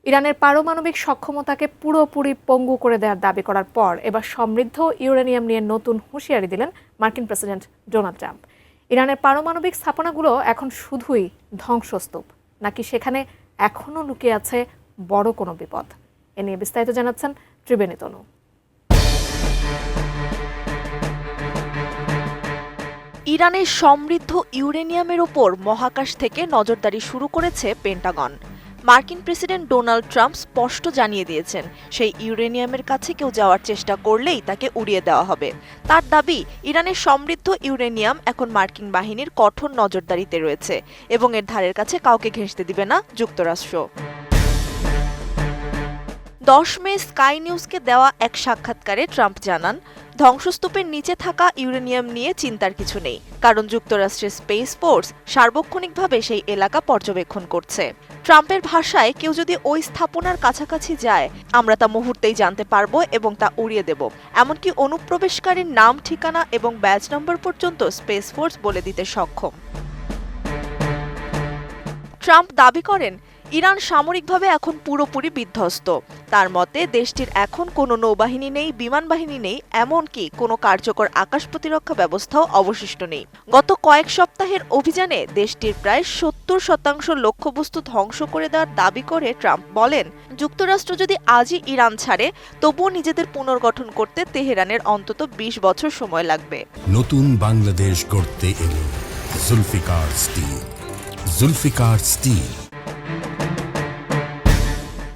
ইরানের পারমাণবিক সক্ষমতাকে পুরোপুরি পঙ্গু করে দেওয়ার দাবি করার পর এবার সমৃদ্ধ ইউরেনিয়াম নিয়ে নতুন হুঁশিয়ারি দিলেন মার্কিন প্রেসিডেন্ট ডোনাল্ড ট্রাম্প। ইরানের পারমাণবিক স্থাপনাগুলো এখন শুধুই ধ্বংসস্তূপ, নাকি সেখানে এখনও লুকিয়ে আছে বড় কোনো বিপদ? এ নিয়ে বিস্তারিত জানাচ্ছেন ত্রিবেণী তনু। ইরানের সমৃদ্ধ ইউরেনিয়ামের ওপর মহাকাশ থেকে নজরদারি শুরু করেছে পেন্টাগন। মার্কিন প্রেসিডেন্ট ডোনাল্ড ট্রাম্প স্পষ্ট জানিয়ে দিয়েছেন, সেই ইউরেনিয়ামের কাছে কেউ যাওয়ার চেষ্টা করলেই তাকে উড়িয়ে দেওয়া হবে। তার দাবি, ইরানের সমৃদ্ধ ইউরেনিয়াম এখন মার্কিন বাহিনীর কঠোর নজরদারিতে রয়েছে এবং এর ধারের কাছে কাউকে ঘেঁষতে দিবে না যুক্তরাষ্ট্র। 10 মে স্কাই নিউজকে দেওয়া এক সাক্ষাৎকারে ট্রাম্প জানান, ধ্বংসস্তূপের নিচে থাকা ইউরেনিয়াম নিয়ে চিন্তার কিছু নেই, কারণ যুক্তরাষ্ট্রের স্পেস ফোর্স সার্বক্ষণিকভাবে সেই এলাকা পর্যবেক্ষণ করছে। ট্রাম্পের ভাষায়, কেউ যদি ওই স্থাপনার কাছাকাছি যায়, আমরা তা মুহূর্তেই জানতে পারবো এবং তা উড়িয়ে দেব। এমনকি অনুপ্রবেশকারীর নাম, ঠিকানা এবং ব্যাজ নম্বর পর্যন্ত স্পেস ফোর্স বলে দিতে সক্ষম। ট্রাম্প দাবি করেন, ইরান সামরিকভাবে এখন পুরোপুরি বিধ্বস্ত। তার মতে, দেশটির এখন কোনো নৌবাহিনী নেই, বিমান বাহিনী নেই, এমনকি কোনো কার্যকর আকাশ প্রতিরক্ষা ব্যবস্থাও অবশিষ্ট নেই। গত কয়েক সপ্তাহের অভিযানে দেশটির প্রায় 70% লক্ষ্যবস্তু ধ্বংস করে দেওয়ার দাবি করে ট্রাম্প বলেন, যুক্তরাষ্ট্র যদি আজই ইরান ছাড়ে, তবুও নিজেদের পুনর্গঠন করতে তেহরানের অন্তত 20 বছর সময় লাগবে। নতুন বাংলাদেশ গড়তে এলো জুলফিকার স্টিল। জুলফিকার স্টিল।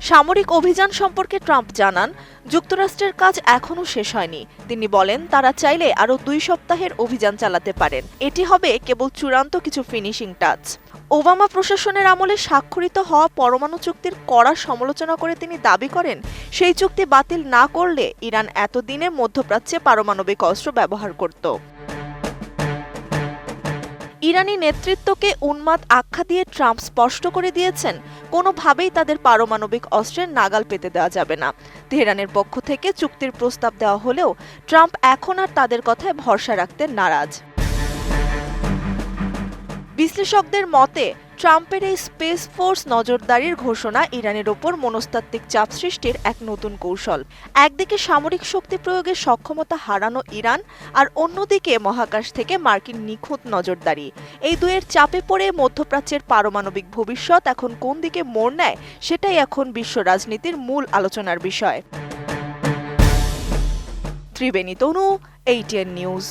সামরিক অভিযান সম্পর্কে ট্রাম্প জানান, যুক্তরাষ্ট্রের কাজ এখনও শেষ হয়নি। তিনি বলেন, তারা চাইলে আরও 2 সপ্তাহের অভিযান চালাতে পারেন। এটি হবে কেবল চূড়ান্ত কিছু ফিনিশিং টাচ। ওবামা প্রশাসনের আমলে স্বাক্ষরিত হওয়া পরমাণু চুক্তির কড়া সমালোচনা করে তিনি দাবি করেন, সেই চুক্তি বাতিল না করলে ইরান এতদিনে মধ্যপ্রাচ্যে পারমাণবিক অস্ত্র ব্যবহার করত। ইরানি নেতৃত্বকে উন্মাদ আখ্যা দিয়ে ট্রাম্প স্পষ্ট করে দিয়েছেন, কোনোভাবেই তাদের পারমাণবিক অস্ত্রের নাগাল পেতে দেওয়া যাবে না। তেহরানের পক্ষ থেকে চুক্তির প্রস্তাব দেওয়া হলেও ট্রাম্প এখন আর তাদের কথায় ভরসা রাখতে নারাজ। বিশ্লেষকদের মতে, ট্রাম্পের এই স্পেস ফোর্স নজরদারির ঘোষণা ইরানের ওপর মনস্তাত্ত্বিক চাপ সৃষ্টির এক নতুন কৌশল। একদিকে সামরিক শক্তি প্রয়োগের সক্ষমতা হারানো ইরান, আর অন্যদিকে মহাকাশ থেকে মার্কিন নিখুঁত নজরদারি। এই দুয়ের চাপে পড়ে মধ্যপ্রাচ্যের পারমাণবিক ভবিষ্যৎ এখন কোন দিকে মোড় নেয়, সেটাই এখন বিশ্ব রাজনীতির মূল আলোচনার বিষয়। ত্রিবেণী তনু, ATN নিউজ।